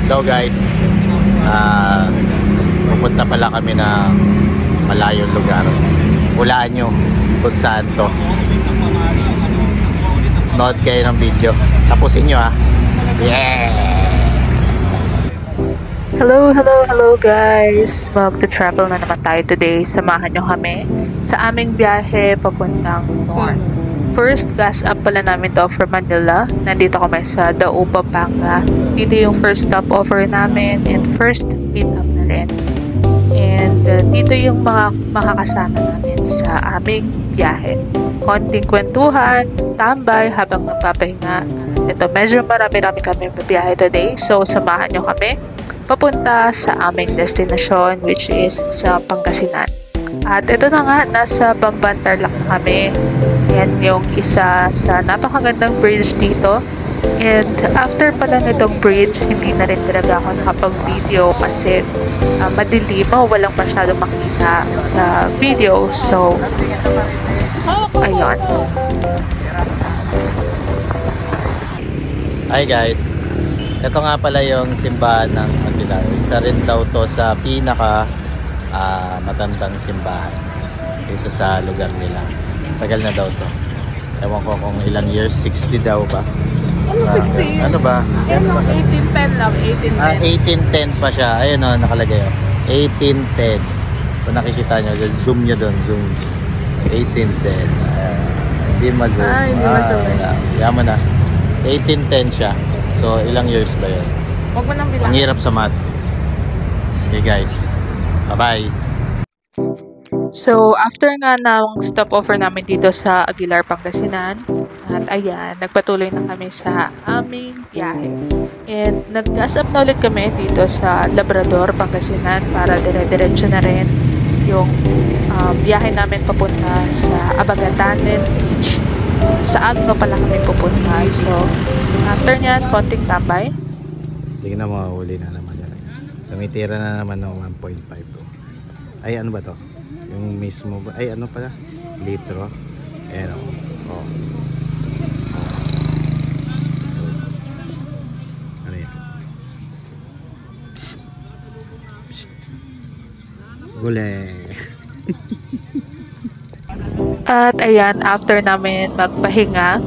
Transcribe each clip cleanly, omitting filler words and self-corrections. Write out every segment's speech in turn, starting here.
Hello guys, pupunta pala kami ng malayong lugar. Hulaan nyo kung saan to. Nood kayo ng video. Tapusin nyo ha. Yeah! Hello guys! Magta-travel na naman tayo today. Samahan nyo kami sa aming biyahe papuntang north. First, gas up pala namin to from Manila. Nandito kami sa Dao, Pampanga. Dito yung first stopover namin and first meet up na rin. And dito yung mga makakasama namin sa aming biyahe. Konting kwentuhan, tambay habang nagpapahinga. Ito, medyo marami-rami kami biyahe today. So, samahan nyo kami papunta sa aming destination which is sa Pangasinan. At ito na nga, nasa Bamban-Tarlac na kami. Yan yung isa sa napakagandang bridge dito. And after pala nitong bridge, hindi na rin talaga ako nakapag-video kasi madilim, walang masyadong makita sa video. So, ayun. Hi guys, ito nga pala yung simbahan ng Aguilar. Isa rin daw to sa pinaka matandang simbahan dito sa lugar nila. Tagal na daw to. Ewan ko kung ilang years, 60 daw ba? Ano 60? Ano ba? Ano 1810 lang, 1810. 1810 pa siya. Ayun o, nakalagay o. 1810. Kung nakikita nyo, zoom nyo doon, zoom. 1810. Hindi ma-zoom. Hindi ma-zoom. Yaman na. 1810 siya. So, ilang years ba yun? Huwag mo nang bilang. Ang hirap sa math. Sige guys. Bye-bye. So, after nga ng stopover namin dito sa Aguilar, Pangasinan, at ayan, nagpatuloy na kami sa aming biyahe. And nag-gas up na ulit kami dito sa Labrador, Pangasinan para dire-diretso na rin yung biyahe namin papunta sa Abagatanen Beach. Sa Agno pala kami pupunta. So, after nyan, konting tambay. Hindi na makahuli na naman yan. Tumitira na naman ng 1.5 to. Ay, ano ba to? Yung mismo ba? Ay, ano pala? Litro. Ayan o. Oh. Ano yan? Psst. Psst. Gule. At ayan, after namin magpahinga,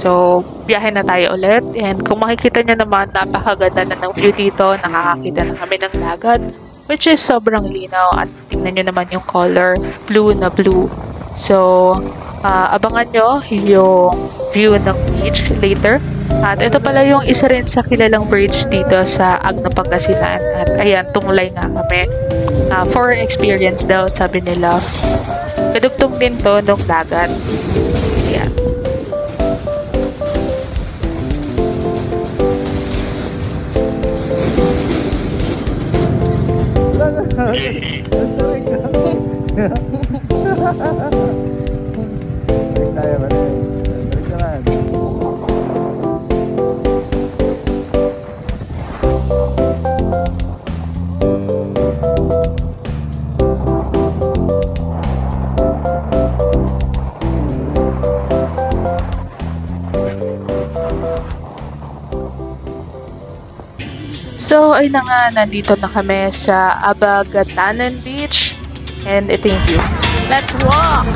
so biyahe na tayo ulit. And kung makikita nyo naman, napakaganda na ng view dito. Nakakakita na kami ng dagat, which is sobrang linaw. At tingnan nyo naman yung color, blue na blue. So, abangan nyo yung view ng beach later. At ito pala yung isa rin sa kilalang bridge dito sa Agno, Pangasinan. At ayan, tungulay nga kami. For experience daw, sabi nila. Kadugtong din to nung dagat. Ayan. So, ay na nga, nandito na kami sa Abagatanen Beach. And ito yung view. Let's walk!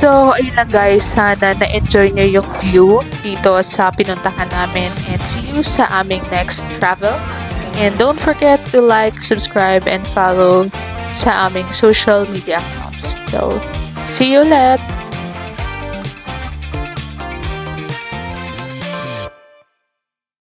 So, ayun lang guys. Sana na-enjoy nyo yung view dito sa pinuntahan namin. And see you sa aming next travel. And don't forget to like, subscribe, and follow sa aming social media accounts. So, see you ulit!